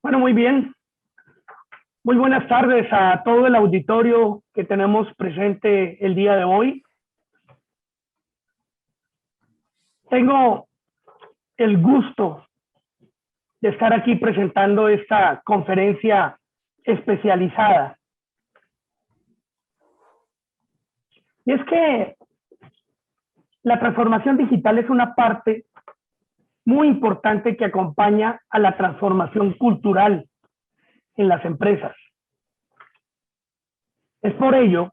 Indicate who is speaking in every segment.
Speaker 1: Bueno, muy bien. Muy buenas tardes a todo el auditorio que tenemos presente el día de hoy. Tengo el gusto de estar aquí presentando esta conferencia especializada. Y es que la transformación digital es una parte muy importante que acompaña a la transformación cultural en las empresas. Es por ello,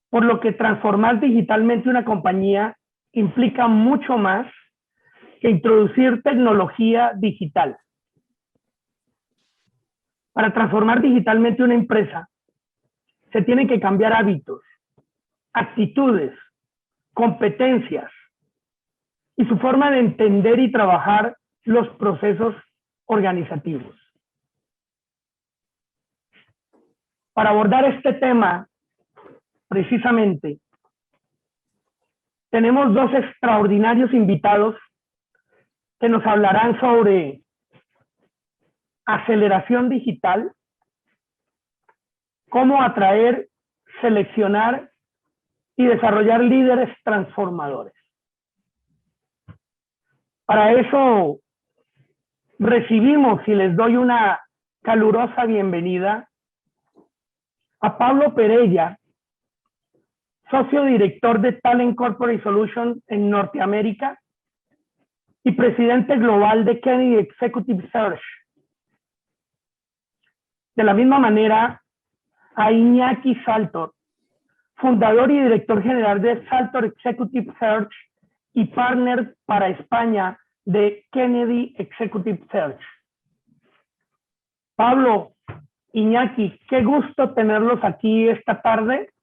Speaker 1: por lo que transformar digitalmente una compañía implica mucho más que introducir tecnología digital. Para transformar digitalmente una empresa, se tienen que cambiar hábitos, actitudes, competencias y su forma de entender y trabajar los procesos organizativos. Para abordar este tema, precisamente, tenemos dos extraordinarios invitados que nos hablarán sobre aceleración digital, cómo atraer, seleccionar y desarrollar líderes transformadores. Para eso recibimos y les doy una calurosa bienvenida a Pablo Perella, socio director de Talent Corporate Solutions en Norteamérica y presidente global de Kennedy Executive Search. De la misma manera, a Iñaki Saltor, fundador y director general de Saltor Executive Search y partner para España de Kennedy Executive Search. Pablo, Iñaki, qué gusto tenerlos aquí esta tarde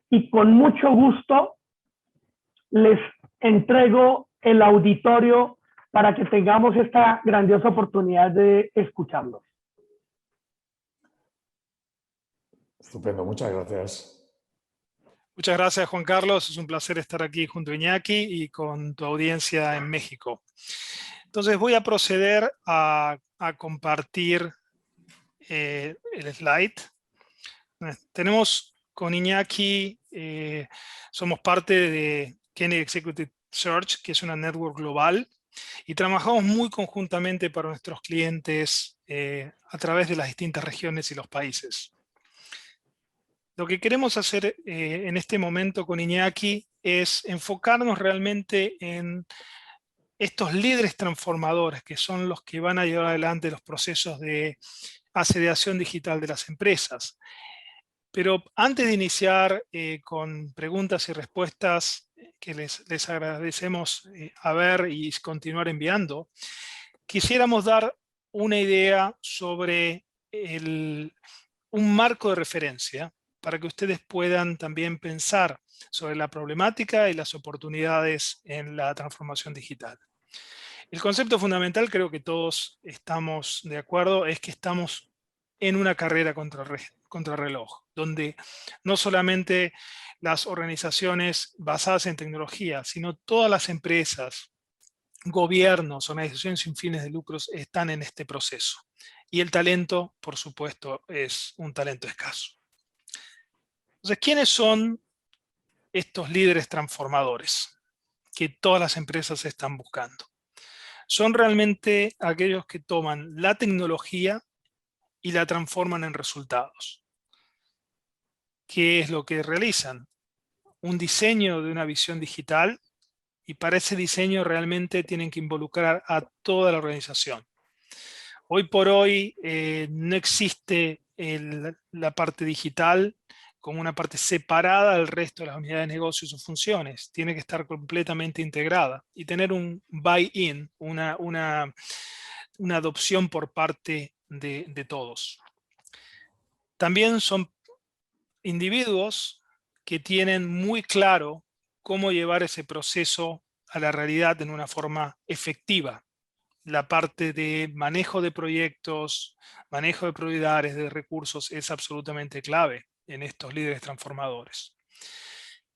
Speaker 1: y con mucho gusto les entrego el auditorio para que tengamos esta grandiosa oportunidad de escucharlos.
Speaker 2: Estupendo, muchas gracias.
Speaker 3: Muchas gracias, Juan Carlos. Es un placer estar aquí junto a Iñaki y con tu audiencia en México. Entonces voy a proceder a compartir el slide. Tenemos con Iñaki, somos parte de Kennedy Executive Search, que es una network global, y trabajamos muy conjuntamente para nuestros clientes a través de las distintas regiones y los países. Lo que queremos hacer en este momento con Iñaki es enfocarnos realmente en estos líderes transformadores que son los que van a llevar adelante los procesos de aceleración digital de las empresas. Pero antes de iniciar con preguntas y respuestas que les agradecemos a ver y continuar enviando, quisiéramos dar una idea sobre un marco de referencia para que ustedes puedan también pensar sobre la problemática y las oportunidades en la transformación digital. El concepto fundamental, creo que todos estamos de acuerdo, es que estamos en una carrera contra reloj, donde no solamente las organizaciones basadas en tecnología, sino todas las empresas, gobiernos, organizaciones sin fines de lucros están en este proceso. Y el talento, por supuesto, es un talento escaso. Entonces, ¿quiénes son estos líderes transformadores que todas las empresas están buscando? Son realmente aquellos que toman la tecnología y la transforman en resultados. ¿Qué es lo que realizan? Un diseño de una visión digital, y para ese diseño realmente tienen que involucrar a toda la organización. Hoy por hoy no existe la parte digital como una parte separada del resto de las unidades de negocios o funciones. Tiene que estar completamente integrada y tener un buy-in, una adopción por parte de todos. También son individuos que tienen muy claro cómo llevar ese proceso a la realidad en una forma efectiva. La parte de manejo de proyectos, manejo de prioridades, de recursos es absolutamente clave en estos líderes transformadores.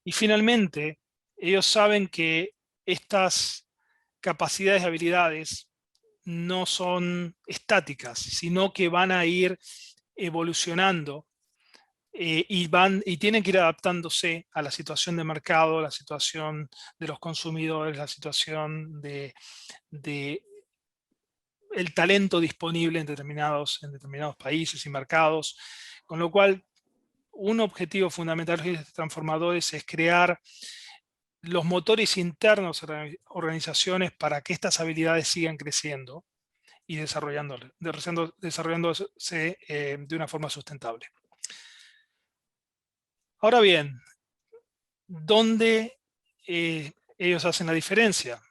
Speaker 3: Y finalmente, ellos saben que estas capacidades y habilidades no son estáticas, sino que van a ir evolucionando y tienen que ir adaptándose a la situación de mercado, la situación de los consumidores, la situación de el talento disponible en determinados países y mercados, con lo cual un objetivo fundamental de estos transformadores es crear los motores internos de organizaciones para que estas habilidades sigan creciendo y desarrollándose de una forma sustentable. Ahora bien, ¿dónde ellos hacen la diferencia?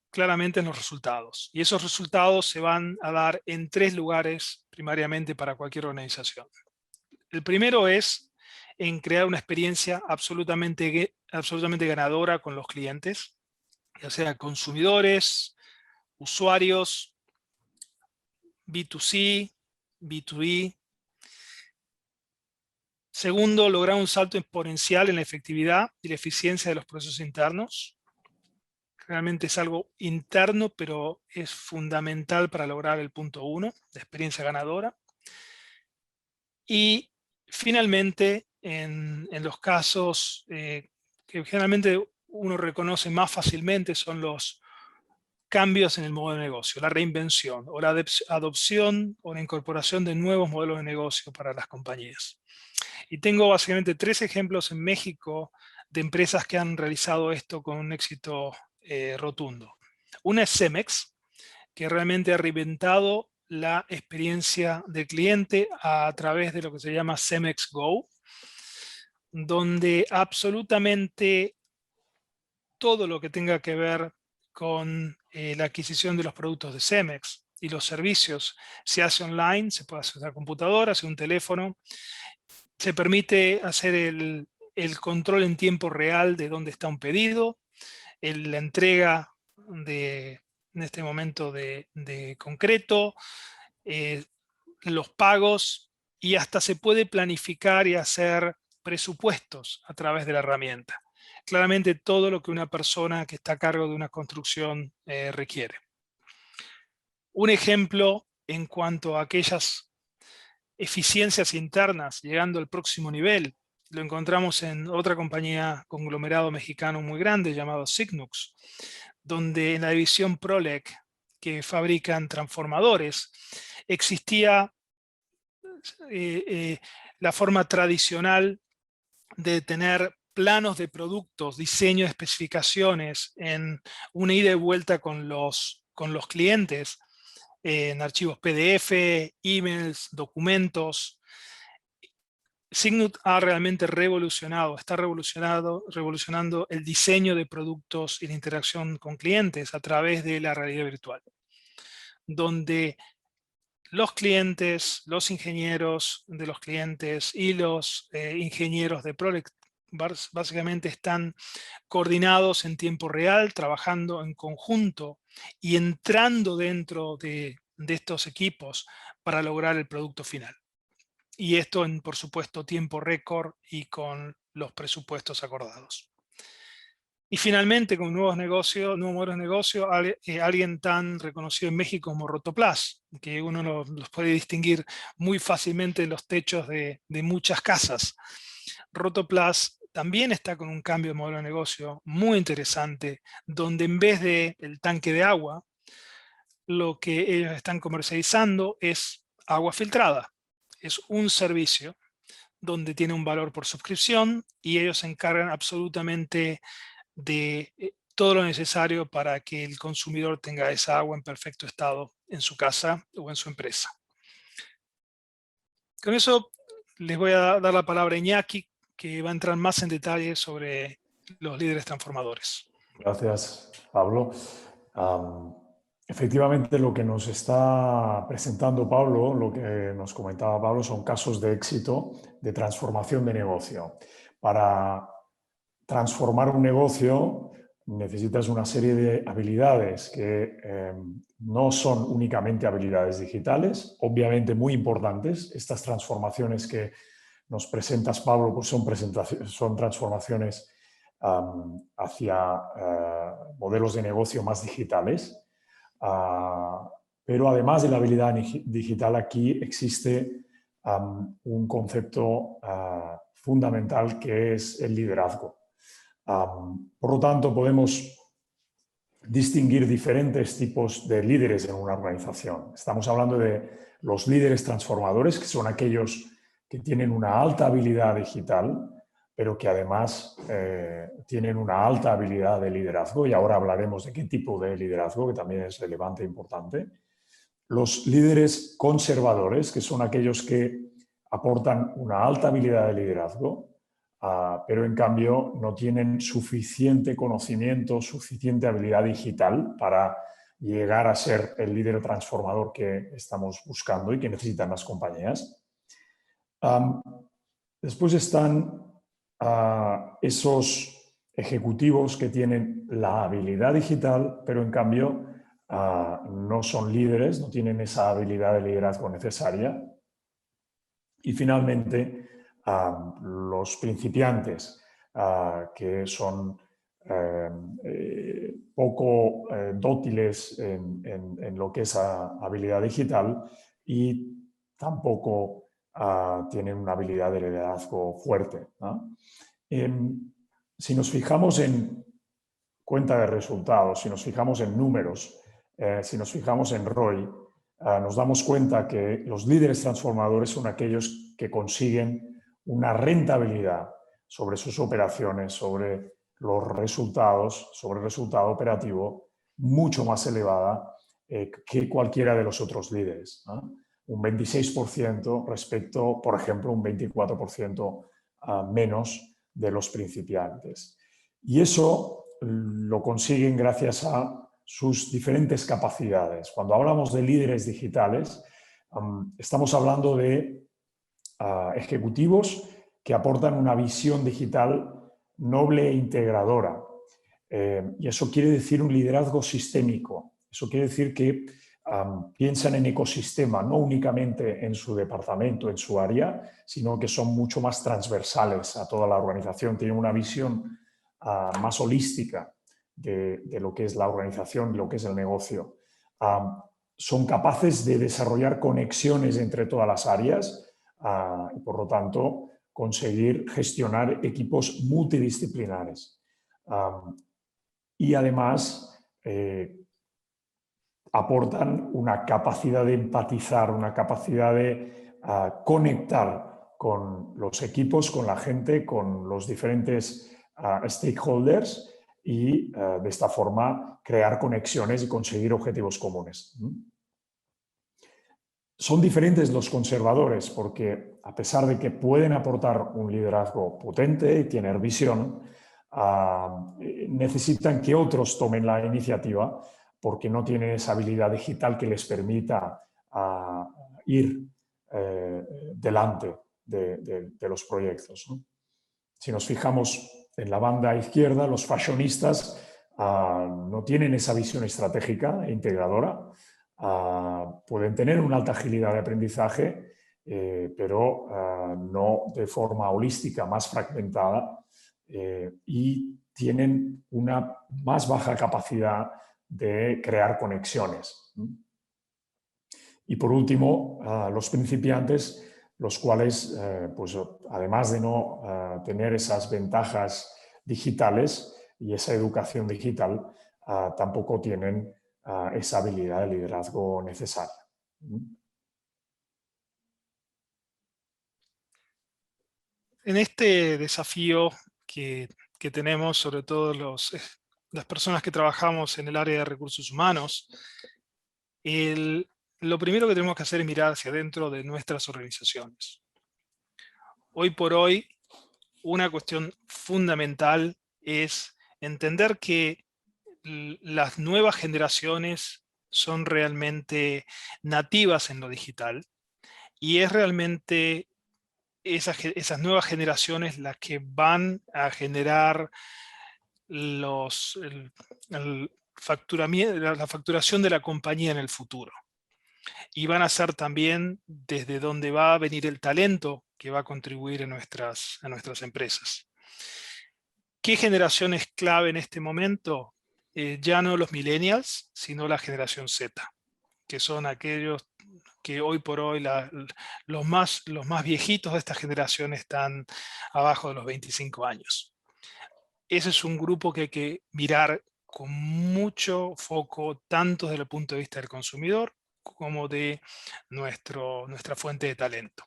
Speaker 3: Claramente en los resultados. Y esos resultados se van a dar en 3 lugares primariamente para cualquier organización. El primero es en crear una experiencia absolutamente ganadora con los clientes, ya sea consumidores, usuarios, B2C, B2B. Segundo, lograr un salto exponencial en la efectividad y la eficiencia de los procesos internos. Realmente es algo interno, pero es fundamental para lograr el punto 1, de experiencia ganadora. Y finalmente, en los casos que generalmente uno reconoce más fácilmente son los cambios en el modelo de negocio, la reinvención o la adopción o la incorporación de nuevos modelos de negocio para las compañías. Y tengo básicamente 3 ejemplos en México de empresas que han realizado esto con un éxito rotundo. Una es Cemex, que realmente ha reinventado la experiencia del cliente a través de lo que se llama Cemex Go, donde absolutamente todo lo que tenga que ver con la adquisición de los productos de Cemex y los servicios se hace online, se puede hacer a la computadora, hacer un teléfono, se permite hacer el control en tiempo real de dónde está un pedido, la entrega en este momento de concreto, los pagos, y hasta se puede planificar y hacer presupuestos a través de la herramienta. Claramente todo lo que una persona que está a cargo de una construcción requiere. Un ejemplo en cuanto a aquellas eficiencias internas, llegando al próximo nivel, lo encontramos en otra compañía conglomerado mexicano muy grande llamado Signux, donde en la división Prolec, que fabrican transformadores, existía la forma tradicional de tener planos de productos, diseño de especificaciones en una ida y vuelta con los clientes, en archivos PDF, emails, documentos. Signux ha realmente está revolucionando el diseño de productos y la interacción con clientes a través de la realidad virtual, donde los clientes, los ingenieros de los clientes y los ingenieros de Prolec básicamente están coordinados en tiempo real, trabajando en conjunto y entrando dentro de estos equipos para lograr el producto final. Y esto en, por supuesto, tiempo récord y con los presupuestos acordados. Y finalmente, con nuevos modelos de negocio, alguien tan reconocido en México como Rotoplas, que uno los puede distinguir muy fácilmente en los techos de muchas casas. Rotoplas también está con un cambio de modelo de negocio muy interesante, donde en vez del tanque de agua, lo que ellos están comercializando es agua filtrada. Es un servicio donde tiene un valor por suscripción y ellos se encargan absolutamente de todo lo necesario para que el consumidor tenga esa agua en perfecto estado en su casa o en su empresa. Con eso les voy a dar la palabra a Iñaki, que va a entrar más en detalle sobre los líderes transformadores.
Speaker 2: Gracias, Pablo. Efectivamente, lo que nos está presentando Pablo, lo que nos comentaba Pablo, son casos de éxito de transformación de negocio. Para transformar un negocio necesitas una serie de habilidades que no son únicamente habilidades digitales, obviamente muy importantes. Estas transformaciones que nos presentas, Pablo, pues son transformaciones hacia modelos de negocio más digitales. Pero además de la habilidad digital, aquí existe un concepto fundamental que es el liderazgo. Por lo tanto, podemos distinguir diferentes tipos de líderes en una organización. Estamos hablando de los líderes transformadores, que son aquellos que tienen una alta habilidad digital, pero que además tienen una alta habilidad de liderazgo, y ahora hablaremos de qué tipo de liderazgo, que también es relevante e importante. Los líderes conservadores, que son aquellos que aportan una alta habilidad de liderazgo, pero en cambio no tienen suficiente conocimiento, suficiente habilidad digital para llegar a ser el líder transformador que estamos buscando y que necesitan las compañías. Después están esos ejecutivos que tienen la habilidad digital, pero en cambio no son líderes, no tienen esa habilidad de liderazgo necesaria. Y finalmente, los principiantes, que son poco dóciles en lo que es habilidad digital y tampoco tienen una habilidad de liderazgo fuerte, ¿no? Si nos fijamos en cuenta de resultados, si nos fijamos en números, si nos fijamos en ROI, nos damos cuenta que los líderes transformadores son aquellos que consiguen una rentabilidad sobre sus operaciones, sobre los resultados, sobre el resultado operativo, mucho más elevada que cualquiera de los otros líderes, ¿no? Un 26% respecto, por ejemplo, un 24% menos de los principiantes. Y eso lo consiguen gracias a sus diferentes capacidades. Cuando hablamos de líderes digitales, estamos hablando de ejecutivos que aportan una visión digital noble e integradora. Y eso quiere decir un liderazgo sistémico. Eso quiere decir que piensan en ecosistema, no únicamente en su departamento, en su área, sino que son mucho más transversales a toda la organización. Tienen una visión más holística de lo que es la organización, de lo que es el negocio. Son capaces de desarrollar conexiones entre todas las áreas y, por lo tanto, conseguir gestionar equipos multidisciplinares. Y además aportan una capacidad de empatizar, una capacidad de conectar con los equipos, con la gente, con los diferentes stakeholders y de esta forma crear conexiones y conseguir objetivos comunes. Son diferentes los conservadores porque, a pesar de que pueden aportar un liderazgo potente y tener visión, necesitan que otros tomen la iniciativa porque no tienen esa habilidad digital que les permita ir delante de los proyectos, ¿no? Si nos fijamos en la banda izquierda, los fashionistas no tienen esa visión estratégica e integradora. Pueden tener una alta agilidad de aprendizaje, pero no de forma holística, más fragmentada, y tienen una más baja capacidad de crear conexiones. Y por último, los principiantes, los cuales, pues, además de no tener esas ventajas digitales y esa educación digital, tampoco tienen esa habilidad de liderazgo necesaria.
Speaker 3: En este desafío que tenemos, sobre todo las personas que trabajamos en el área de recursos humanos, lo primero que tenemos que hacer es mirar hacia adentro de nuestras organizaciones. Hoy por hoy, una cuestión fundamental es entender que las nuevas generaciones son realmente nativas en lo digital y es realmente esas nuevas generaciones las que van a generar la facturación de la compañía en el futuro. Y van a ser también desde donde va a venir el talento que va a contribuir a nuestras empresas. ¿Qué generación es clave en este momento? ya no los millennials, sino la generación Z, que son aquellos que hoy por hoy los más viejitos de esta generación están abajo de los 25 años. Ese es un grupo que hay que mirar con mucho foco, tanto desde el punto de vista del consumidor como de nuestra fuente de talento.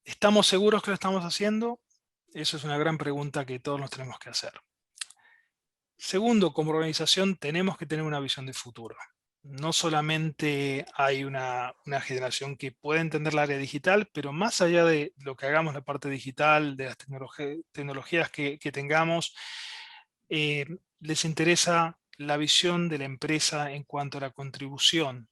Speaker 3: ¿Estamos seguros que lo estamos haciendo? Eso es una gran pregunta que todos nos tenemos que hacer. Segundo, como organización tenemos que tener una visión de futuro. No solamente hay una generación que puede entender el área digital, pero más allá de lo que hagamos en la parte digital, de las tecnologías que tengamos, les interesa la visión de la empresa en cuanto a la contribución,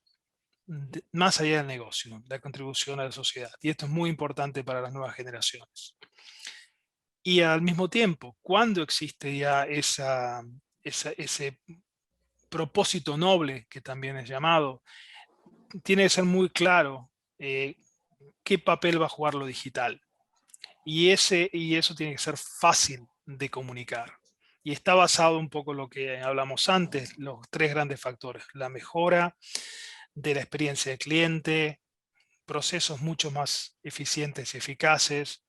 Speaker 3: más allá del negocio, la contribución a la sociedad. Y esto es muy importante para las nuevas generaciones. Y al mismo tiempo, cuando existe ya ese propósito noble, que también es llamado, tiene que ser muy claro qué papel va a jugar lo digital. Y eso tiene que ser fácil de comunicar. Y está basado un poco en lo que hablamos antes, los tres grandes factores: la mejora de la experiencia del cliente, procesos mucho más eficientes y eficaces,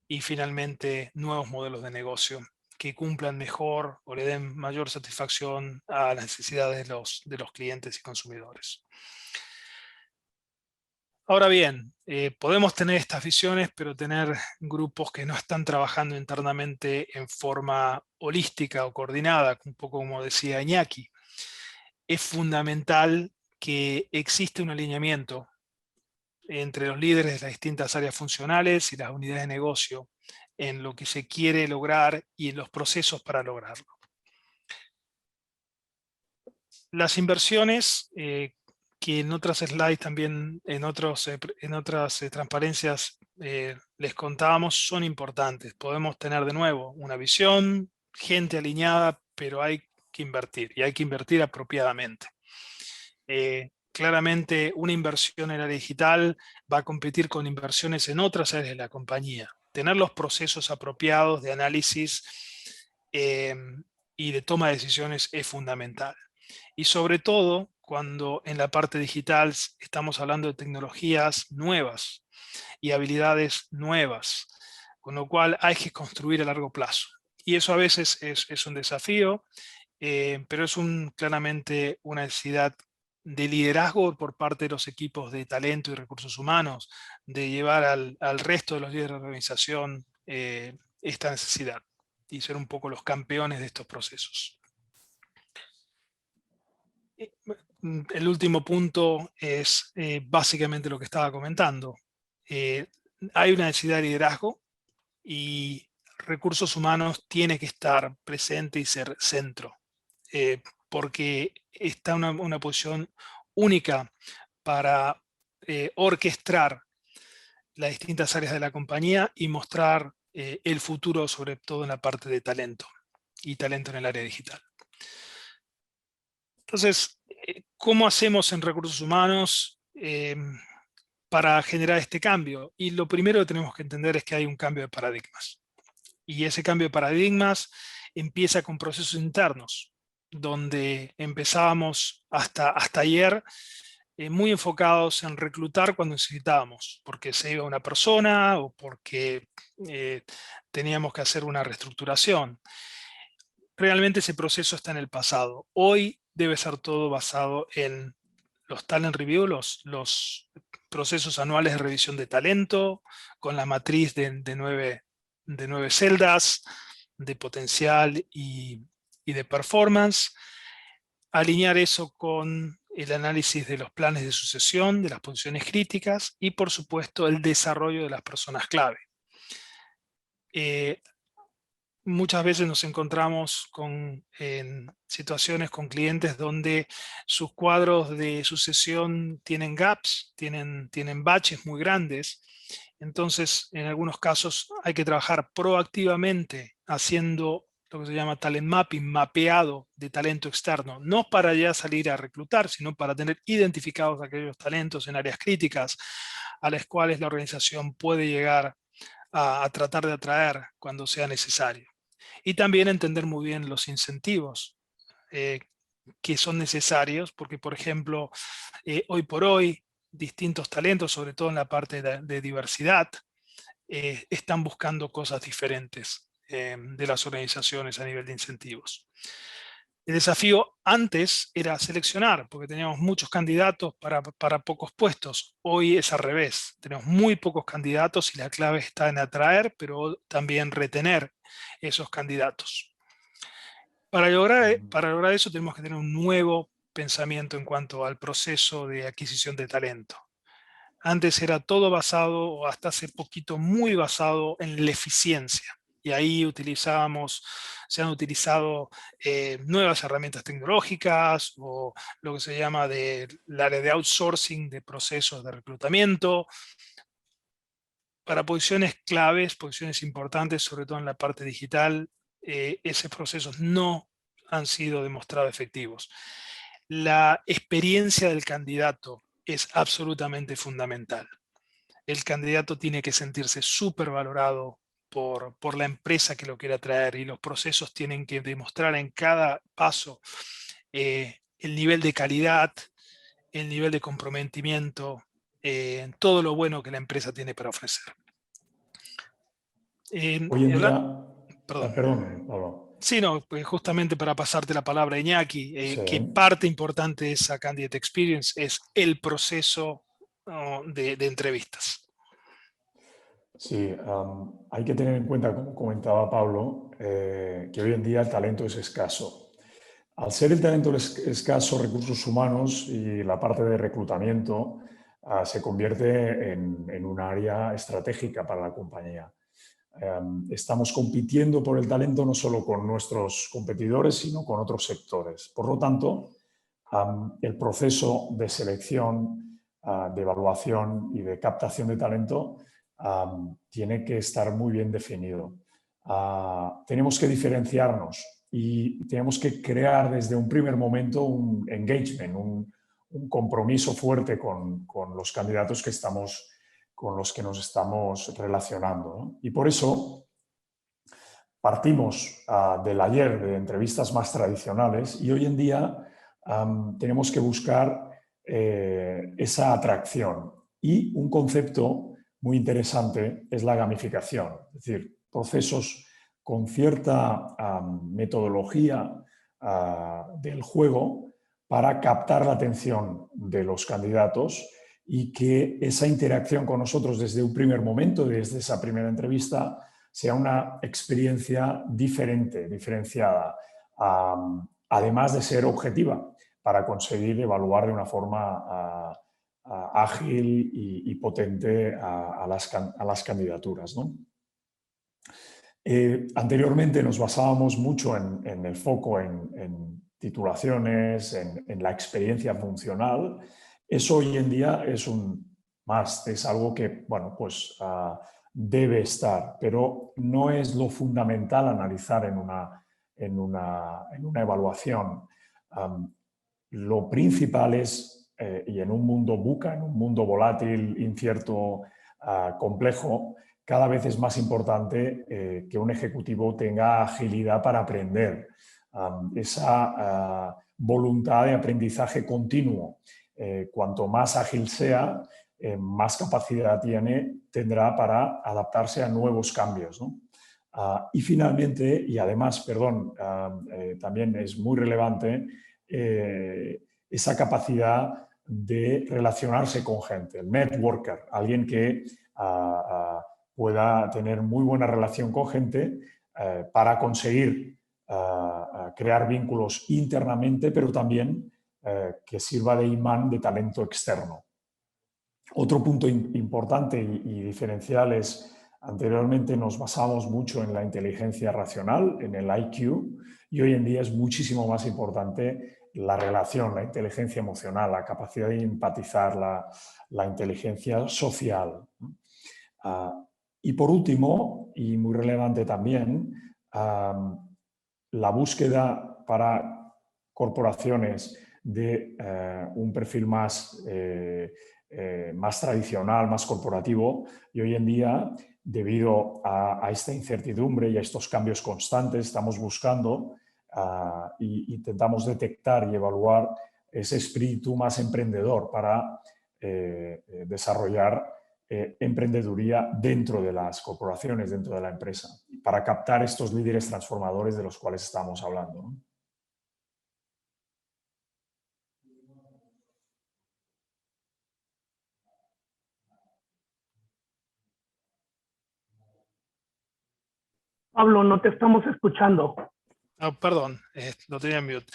Speaker 3: y finalmente nuevos modelos de negocio que cumplan mejor o le den mayor satisfacción a las necesidades de los clientes y consumidores. Ahora bien, podemos tener estas visiones, pero tener grupos que no están trabajando internamente en forma holística o coordinada, un poco como decía Iñaki. Es fundamental que existe un alineamiento entre los líderes de las distintas áreas funcionales y las unidades de negocio en lo que se quiere lograr y en los procesos para lograrlo. Las inversiones, que en otras slides también, en otras transparencias les contábamos, son importantes. Podemos tener de nuevo una visión, gente alineada, pero hay que invertir, y hay que invertir apropiadamente. Claramente una inversión en el área digital va a competir con inversiones en otras áreas de la compañía. Tener los procesos apropiados de análisis y de toma de decisiones es fundamental. Y sobre todo cuando en la parte digital estamos hablando de tecnologías nuevas y habilidades nuevas, con lo cual hay que construir a largo plazo. Y eso a veces es un desafío, pero es claramente una necesidad de liderazgo por parte de los equipos de talento y recursos humanos, de llevar al resto de los líderes de la organización esta necesidad y ser un poco los campeones de estos procesos. El último punto es básicamente lo que estaba comentando. Hay una necesidad de liderazgo y recursos humanos tiene que estar presente y ser centro, porque está en una posición única para orquestar las distintas áreas de la compañía y mostrar el futuro, sobre todo en la parte de talento y talento en el área digital. Entonces, ¿cómo hacemos en recursos humanos para generar este cambio? Y lo primero que tenemos que entender es que hay un cambio de paradigmas. Y ese cambio de paradigmas empieza con procesos internos, donde empezábamos hasta ayer muy enfocados en reclutar cuando necesitábamos, porque se iba una persona o porque teníamos que hacer una reestructuración. Realmente ese proceso está en el pasado. Hoy debe ser todo basado en los talent review, los procesos anuales de revisión de talento, con la matriz de 9 celdas, de potencial y de performance. Alinear eso con el análisis de los planes de sucesión, de las posiciones críticas y, por supuesto, el desarrollo de las personas clave. Muchas veces nos encontramos en situaciones con clientes donde sus cuadros de sucesión tienen gaps, tienen baches muy grandes. Entonces, en algunos casos hay que trabajar proactivamente haciendo lo que se llama talent mapping, mapeado de talento externo, no para ya salir a reclutar, sino para tener identificados aquellos talentos en áreas críticas a las cuales la organización puede llegar a tratar de atraer cuando sea necesario. Y también entender muy bien los incentivos que son necesarios, porque por ejemplo, hoy por hoy, distintos talentos, sobre todo en la parte de diversidad, están buscando cosas diferentes de las organizaciones a nivel de incentivos. El desafío antes era seleccionar, porque teníamos muchos candidatos para pocos puestos. Hoy es al revés, tenemos muy pocos candidatos y la clave está en atraer, pero también retener esos candidatos. Para lograr eso tenemos que tener un nuevo pensamiento en cuanto al proceso de adquisición de talento. Antes era todo basado, o hasta hace poquito muy basado en la eficiencia. Y ahí se han utilizado nuevas herramientas tecnológicas o lo que se llama el área de outsourcing de procesos de reclutamiento para posiciones claves, posiciones importantes, sobre todo en la parte digital. Esos procesos no han sido demostrados efectivos. La experiencia del candidato es absolutamente fundamental. El candidato tiene que sentirse súper valorado por la empresa que lo quiera traer, y los procesos tienen que demostrar en cada paso el nivel de calidad, el nivel de comprometimiento, todo lo bueno que la empresa tiene para ofrecer.
Speaker 2: Hoy en día,
Speaker 3: Perdón.
Speaker 2: perdón, Pablo.
Speaker 3: Sí, no, pues justamente para pasarte la palabra a Iñaki,
Speaker 2: Sí.
Speaker 3: que parte importante de esa Candidate Experience es el proceso de entrevistas.
Speaker 2: Sí, hay que tener en cuenta, como comentaba Pablo, que hoy en día el talento es escaso. Al ser el talento escaso, recursos humanos y la parte de reclutamiento se convierte en un área estratégica para la compañía. Estamos compitiendo por el talento no solo con nuestros competidores, sino con otros sectores. Por lo tanto, el proceso de selección, de evaluación y de captación de talento tiene que estar muy bien definido. Tenemos que diferenciarnos y tenemos que crear desde un primer momento un engagement, un compromiso fuerte con los candidatos con los que nos estamos relacionando, ¿no? Y por eso partimos del ayer de entrevistas más tradicionales y hoy en día tenemos que buscar esa atracción. Y un concepto muy interesante es la gamificación, es decir, procesos con cierta metodología del juego para captar la atención de los candidatos y que esa interacción con nosotros desde un primer momento, desde esa primera entrevista, sea una experiencia diferente, diferenciada, además de ser objetiva, para conseguir evaluar de una forma ágil y potente a las candidaturas, ¿no? Anteriormente nos basábamos mucho en el foco en titulaciones, en la experiencia funcional. Eso hoy en día es un must, es algo que, bueno, pues debe estar, pero no es lo fundamental analizar en una evaluación. Lo principal es, y en un mundo VUCA, en un mundo volátil, incierto, complejo, cada vez es más importante que un ejecutivo tenga agilidad para aprender, esa voluntad de aprendizaje continuo. Cuanto más ágil sea, más capacidad tendrá para adaptarse a nuevos cambios, ¿no? Y finalmente, y además, perdón, también es muy relevante esa capacidad de relacionarse con gente, el networker, alguien que pueda tener muy buena relación con gente para conseguir crear vínculos internamente, pero también que sirva de imán de talento externo. Otro punto importante y diferencial es, anteriormente nos basamos mucho en la inteligencia racional, en el IQ, y hoy en día es muchísimo más importante la relación, la inteligencia emocional, la capacidad de empatizar, la inteligencia social. Y por último, y muy relevante también, la búsqueda para corporaciones de un perfil más más tradicional, más corporativo, y hoy en día, debido a esta incertidumbre y a estos cambios constantes, estamos buscando y intentamos detectar y evaluar ese espíritu más emprendedor para desarrollar emprendeduría dentro de las corporaciones, dentro de la empresa, para captar estos líderes transformadores de los cuales estamos hablando, ¿no?
Speaker 1: Pablo, no te estamos escuchando.
Speaker 3: Oh, perdón, lo tenía en mute.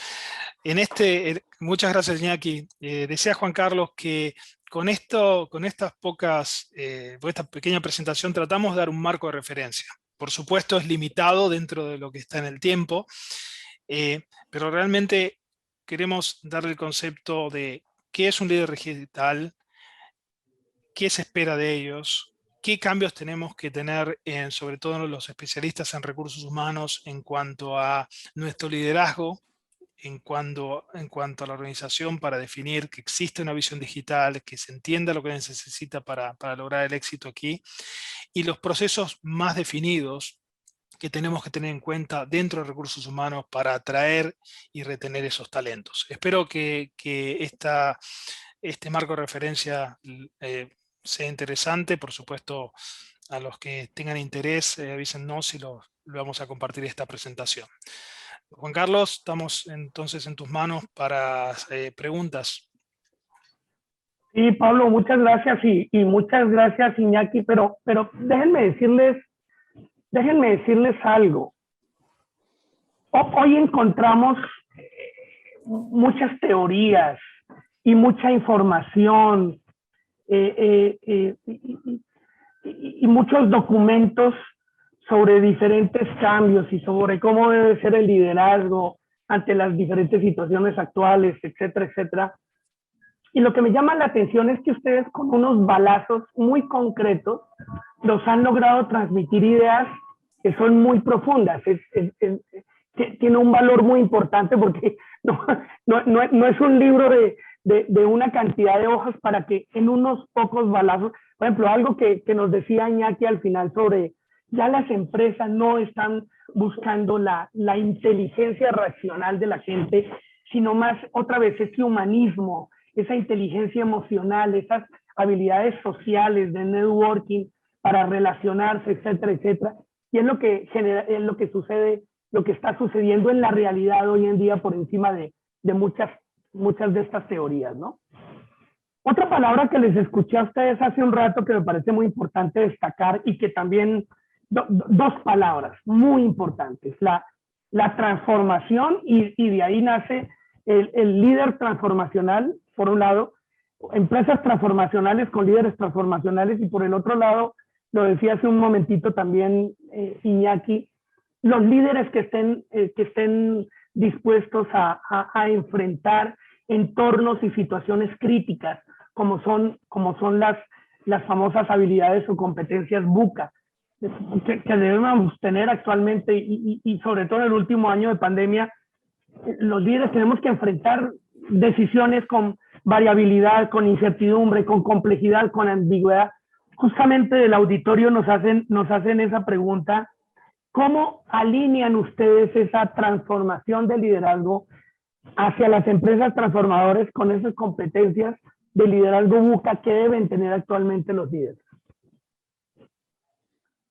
Speaker 3: Muchas gracias, Iñaki. Decía Juan Carlos que con estas pocas, con esta pequeña presentación tratamos de dar un marco de referencia. Por supuesto es limitado dentro de lo que está en el tiempo, pero realmente queremos darle el concepto de qué es un líder digital, qué se espera de ellos, qué cambios tenemos que tener, sobre todo los especialistas en recursos humanos, en cuanto a nuestro liderazgo, en cuanto a la organización, para definir que existe una visión digital, que se entienda lo que se necesita para lograr el éxito aquí, y los procesos más definidos que tenemos que tener en cuenta dentro de recursos humanos para atraer y retener esos talentos. Espero que este marco de referencia sea interesante. Por supuesto, a los que tengan interés, avísennos si lo vamos a compartir esta presentación. Juan Carlos, estamos entonces en tus manos para preguntas.
Speaker 1: Sí, Pablo, muchas gracias y muchas gracias, Iñaki, pero déjenme decirles algo. Hoy encontramos muchas teorías y mucha información y muchos documentos sobre diferentes cambios y sobre cómo debe ser el liderazgo ante las diferentes situaciones actuales, etcétera, etcétera. Y lo que me llama la atención es que ustedes, con unos balazos muy concretos, nos han logrado transmitir ideas que son muy profundas. Tiene un valor muy importante porque no es un libro de una cantidad de hojas para que en unos pocos balazos, por ejemplo, algo que nos decía Iñaki al final sobre ya las empresas no están buscando la inteligencia racional de la gente, sino más otra vez ese humanismo, esa inteligencia emocional, esas habilidades sociales de networking para relacionarse, etcétera, etcétera. Y es lo que sucede, lo que está sucediendo en la realidad hoy en día por encima de muchas de estas teorías, ¿no? Otra palabra que les escuché a ustedes hace un rato que me parece muy importante destacar y que también, dos palabras muy importantes, la transformación y de ahí nace el líder transformacional, por un lado, empresas transformacionales con líderes transformacionales, y por el otro lado, lo decía hace un momentito también Iñaki, los líderes que estén dispuestos a enfrentar entornos y situaciones críticas, como son las famosas habilidades o competencias VUCA, que debemos tener actualmente y sobre todo en el último año de pandemia. Los líderes tenemos que enfrentar decisiones con variabilidad, con incertidumbre, con complejidad, con ambigüedad. Justamente del auditorio nos hacen esa pregunta: ¿cómo alinean ustedes esa transformación del liderazgo hacia las empresas transformadoras con esas competencias de liderazgo VUCA que deben tener actualmente los líderes?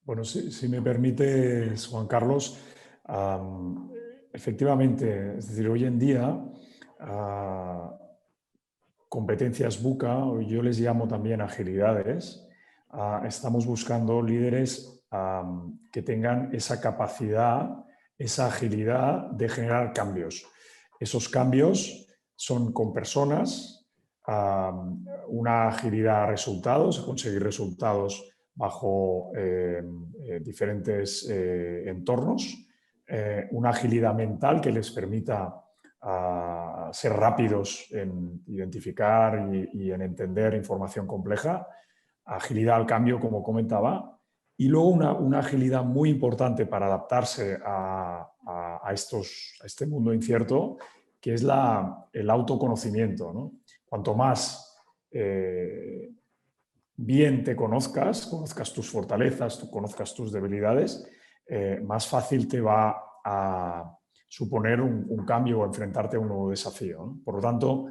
Speaker 2: Bueno, si me permites, Juan Carlos, efectivamente, es decir, hoy en día competencias VUCA, o yo les llamo también agilidades, estamos buscando líderes que tengan esa capacidad, esa agilidad de generar cambios. Esos cambios son con personas, una agilidad a resultados, a conseguir resultados bajo diferentes entornos, una agilidad mental que les permita ser rápidos en identificar y en entender información compleja, agilidad al cambio, como comentaba, y luego una agilidad muy importante para adaptarse a este mundo incierto, que es el autoconocimiento, ¿no? Cuanto más bien te conozcas tus fortalezas, conozcas tus debilidades, más fácil te va a suponer un cambio o enfrentarte a un nuevo desafío, ¿no? Por lo tanto,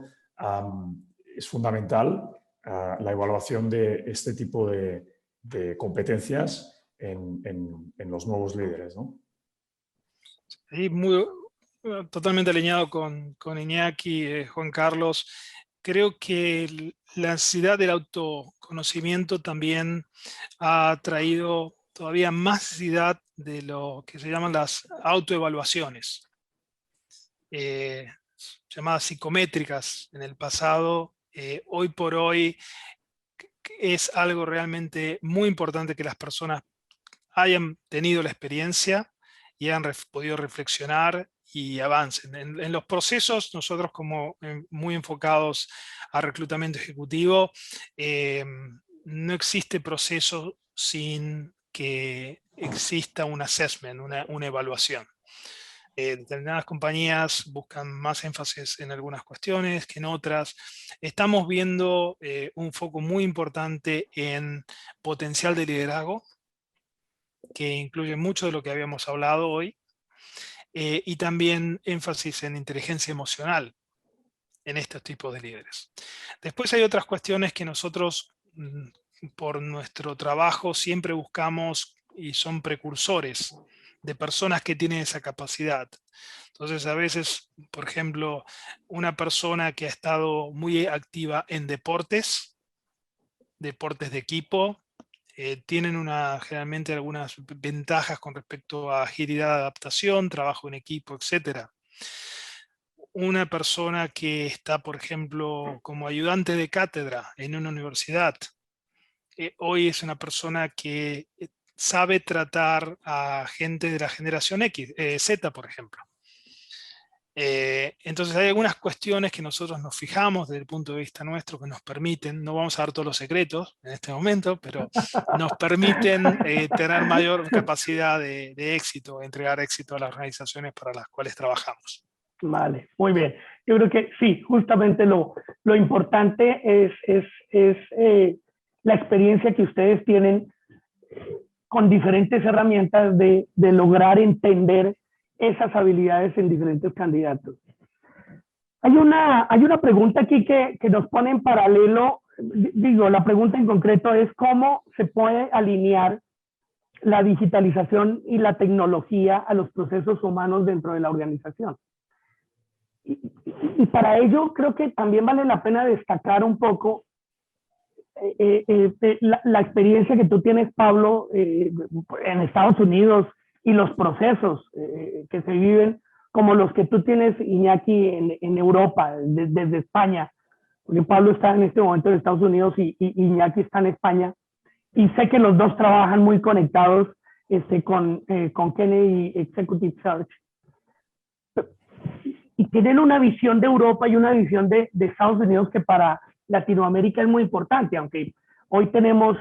Speaker 2: es fundamental la evaluación de este tipo de competencias en los nuevos líderes, ¿no?
Speaker 3: Sí, totalmente alineado con Iñaki, Juan Carlos. Creo que la necesidad del autoconocimiento también ha traído todavía más necesidad de lo que se llaman las autoevaluaciones, llamadas psicométricas en el pasado. Hoy por hoy es algo realmente muy importante que las personas hayan tenido la experiencia y hayan podido reflexionar y avancen. En los procesos, nosotros como muy enfocados a reclutamiento ejecutivo, no existe proceso sin que exista un assessment, una evaluación. Determinadas compañías buscan más énfasis en algunas cuestiones que en otras. Estamos viendo un foco muy importante en potencial de liderazgo, que incluye mucho de lo que habíamos hablado hoy, y también énfasis en inteligencia emocional en estos tipos de líderes. Después hay otras cuestiones que nosotros, por nuestro trabajo, siempre buscamos y son precursores de personas que tienen esa capacidad. Entonces, a veces, por ejemplo, una persona que ha estado muy activa en deportes de equipo, tienen generalmente algunas ventajas con respecto a agilidad de adaptación, trabajo en equipo, etc. Una persona que está, por ejemplo, como ayudante de cátedra en una universidad, hoy es una persona que sabe tratar a gente de la generación X, Z, por ejemplo. Entonces hay algunas cuestiones que nosotros nos fijamos desde el punto de vista nuestro que nos permiten, no vamos a dar todos los secretos en este momento, pero nos permiten tener mayor capacidad de éxito, entregar éxito a las organizaciones para las cuales trabajamos.
Speaker 1: Vale, muy bien. Yo creo que sí, justamente lo importante es la experiencia que ustedes tienen con diferentes herramientas de lograr entender esas habilidades en diferentes candidatos. Hay una pregunta aquí que nos pone en paralelo, digo, la pregunta en concreto es cómo se puede alinear la digitalización y la tecnología a los procesos humanos dentro de la organización. Y para ello creo que también vale la pena destacar un poco la experiencia que tú tienes, Pablo, en Estados Unidos y los procesos que se viven, como los que tú tienes, Iñaki, en Europa, desde España. Porque Pablo está en este momento en Estados Unidos y Iñaki está en España. Y sé que los dos trabajan muy conectados con Kennedy Executive Search. Y tienen una visión de Europa y una visión de Estados Unidos que para Latinoamérica es muy importante, aunque hoy tenemos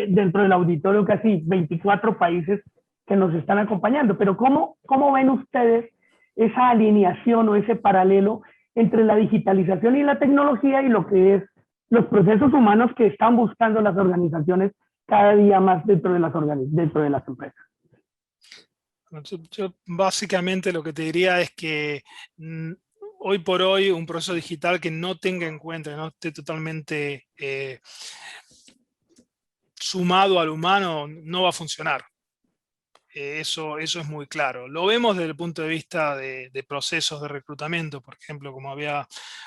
Speaker 1: dentro del auditorio casi 24 países que nos están acompañando. Pero ¿cómo ven ustedes esa alineación o ese paralelo entre la digitalización y la tecnología y lo que es los procesos humanos que están buscando las organizaciones cada día más dentro de las empresas?
Speaker 3: Yo básicamente lo que te diría es que hoy por hoy un proceso digital que no tenga en cuenta, no esté totalmente sumado al humano, no va a funcionar. Eso es muy claro. Lo vemos desde el punto de vista de procesos de reclutamiento, por ejemplo, como había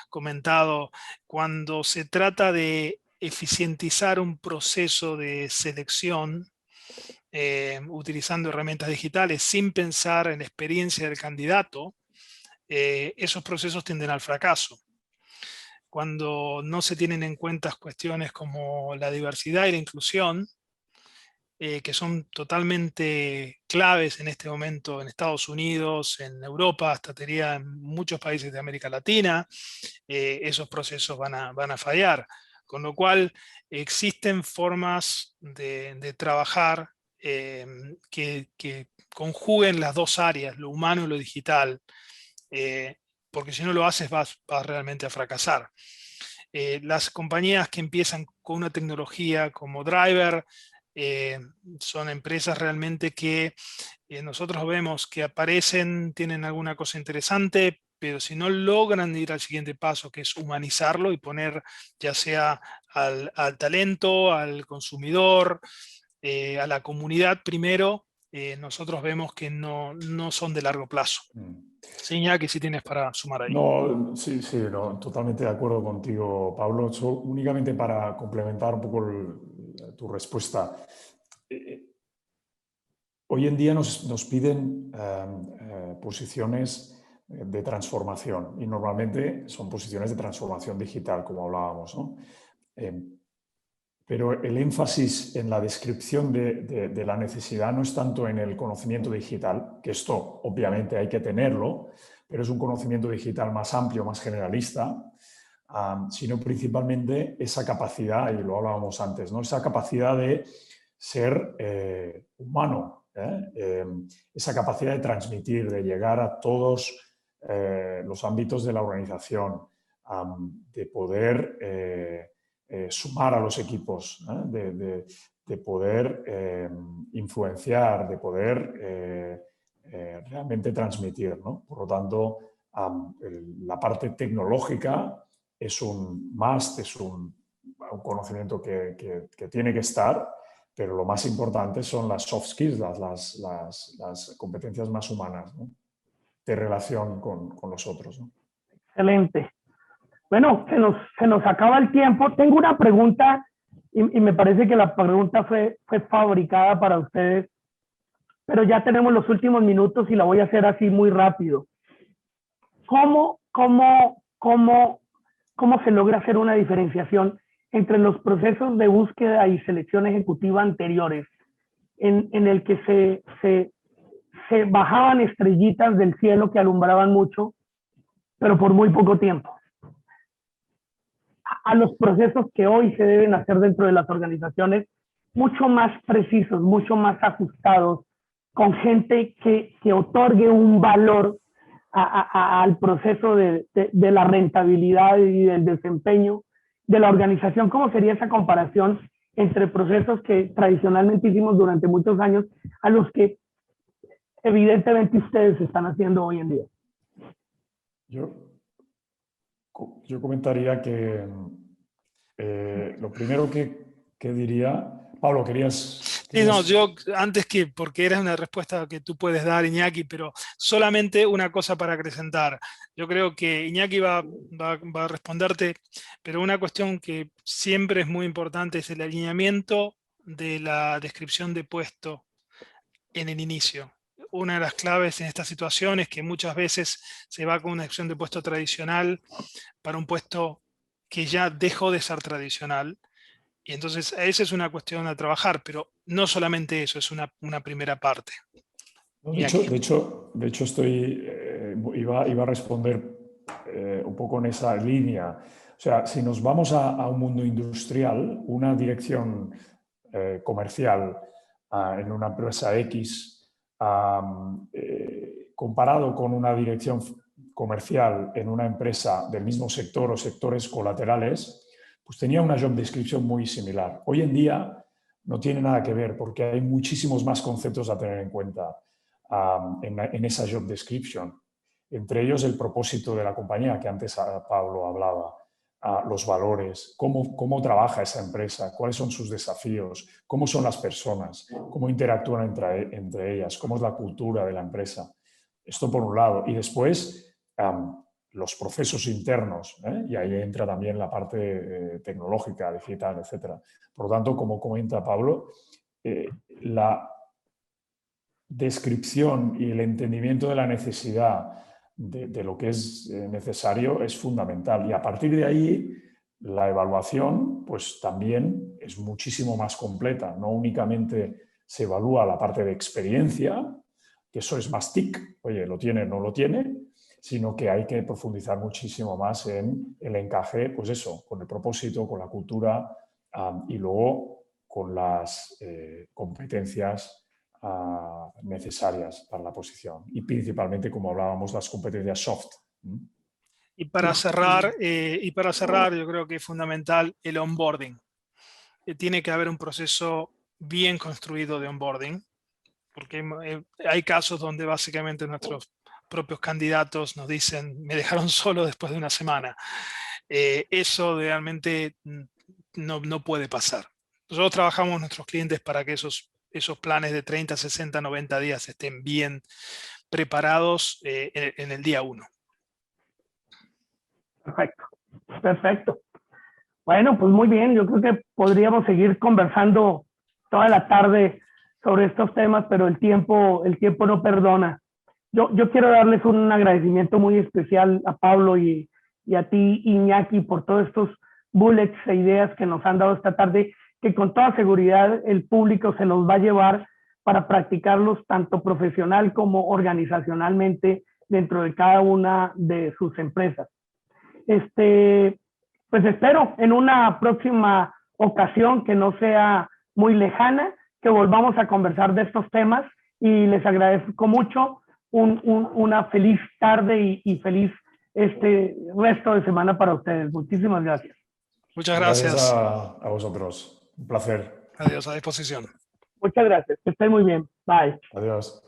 Speaker 3: comentado, cuando se trata de eficientizar un proceso de selección, utilizando herramientas digitales sin pensar en la experiencia del candidato, esos procesos tienden al fracaso. Cuando no se tienen en cuenta cuestiones como la diversidad y la inclusión, que son totalmente claves en este momento en Estados Unidos, en Europa, hasta diría en muchos países de América Latina, esos procesos van a fallar. Con lo cual existen formas de trabajar que conjuguen las dos áreas, lo humano y lo digital, porque si no lo haces vas realmente a fracasar. Las compañías que empiezan con una tecnología como Driver son empresas realmente que nosotros vemos que aparecen, tienen alguna cosa interesante, pero si no logran ir al siguiente paso, que es humanizarlo y poner ya sea al talento, al consumidor, a la comunidad primero, nosotros vemos que no son de largo plazo. Sí, Iñaki, si tienes para sumar ahí.
Speaker 2: No, sí, sí, no, totalmente de acuerdo contigo, Pablo. Únicamente para complementar un poco tu respuesta. Hoy en día nos piden posiciones de transformación y normalmente son posiciones de transformación digital, como hablábamos, ¿no? Pero el énfasis en la descripción de la necesidad no es tanto en el conocimiento digital, que esto obviamente hay que tenerlo, pero es un conocimiento digital más amplio, más generalista, sino principalmente esa capacidad, y lo hablábamos antes, ¿no? Esa capacidad de ser humano, esa capacidad de transmitir, de llegar a todos los ámbitos de la organización, de poder sumar a los equipos, de poder influenciar, de poder realmente transmitir, ¿no? Por lo tanto, la parte tecnológica es un must, es un conocimiento que tiene que estar, pero lo más importante son las soft skills, las competencias más humanas, ¿no? De relación con los otros, ¿no?
Speaker 1: Excelente. Bueno, se nos acaba el tiempo. Tengo una pregunta y me parece que la pregunta fue fabricada para ustedes, pero ya tenemos los últimos minutos y la voy a hacer así muy rápido. ¿Cómo se logra hacer una diferenciación entre los procesos de búsqueda y selección ejecutiva anteriores, en el que se bajaban estrellitas del cielo que alumbraban mucho, pero por muy poco tiempo, a los procesos que hoy se deben hacer dentro de las organizaciones, mucho más precisos, mucho más ajustados, con gente que otorgue un valor al proceso de la rentabilidad y del desempeño de la organización? ¿Cómo sería esa comparación entre procesos que tradicionalmente hicimos durante muchos años a los que evidentemente ustedes están haciendo hoy en día?
Speaker 2: Yo comentaría que lo primero que diría... Pablo, ¿querías...?
Speaker 3: Sí, no, yo antes que, porque era una respuesta que tú puedes dar, Iñaki, pero solamente una cosa para acrecentar. Yo creo que Iñaki va a responderte, pero una cuestión que siempre es muy importante es el alineamiento de la descripción de puesto en el inicio. Una de las claves en esta situación es que muchas veces se va con una descripción de puesto tradicional para un puesto que ya dejó de ser tradicional. Y entonces esa es una cuestión a trabajar, pero no solamente eso, es una primera parte.
Speaker 2: De hecho iba a responder un poco en esa línea. O sea, si nos vamos a un mundo industrial, una dirección comercial en una empresa X, comparado con una dirección comercial en una empresa del mismo sector o sectores colaterales, pues tenía una job description muy similar. Hoy en día no tiene nada que ver porque hay muchísimos más conceptos a tener en cuenta en esa job description. Entre ellos el propósito de la compañía, que antes Pablo hablaba, los valores, cómo trabaja esa empresa, cuáles son sus desafíos, cómo son las personas, cómo interactúan entre ellas, cómo es la cultura de la empresa. Esto por un lado. Y después los procesos internos, y ahí entra también la parte tecnológica, digital, etc. Por lo tanto, como comenta Pablo, la descripción y el entendimiento de la necesidad de lo que es necesario es fundamental. Y a partir de ahí, la evaluación pues también es muchísimo más completa. No únicamente se evalúa la parte de experiencia, que eso es más TIC, oye, lo tiene, no lo tiene, sino que hay que profundizar muchísimo más en el encaje, pues eso, con el propósito, con la cultura y luego con las competencias necesarias para la posición y principalmente, como hablábamos, las competencias soft.
Speaker 3: Y para cerrar, yo creo que es fundamental el onboarding. Tiene que haber un proceso bien construido de onboarding, porque hay casos donde básicamente nuestros propios candidatos nos dicen, me dejaron solo después de una semana. Eso realmente no puede pasar. Nosotros trabajamos con nuestros clientes para que esos planes de 30, 60, 90 días estén bien preparados en el día 1.
Speaker 1: Perfecto, perfecto. Bueno, pues muy bien, yo creo que podríamos seguir conversando toda la tarde sobre estos temas, pero el tiempo no perdona. Yo quiero darles un agradecimiento muy especial a Pablo y a ti, Iñaki, por todos estos bullets e ideas que nos han dado esta tarde, que con toda seguridad el público se los va a llevar para practicarlos tanto profesional como organizacionalmente dentro de cada una de sus empresas. Pues espero en una próxima ocasión que no sea muy lejana, que volvamos a conversar de estos temas y les agradezco mucho. Una feliz tarde y feliz resto de semana para ustedes. Muchísimas gracias.
Speaker 3: Muchas gracias.
Speaker 2: Gracias a vosotros. Un placer.
Speaker 3: Adiós, a disposición.
Speaker 1: Muchas gracias. Que estén muy bien. Bye.
Speaker 2: Adiós.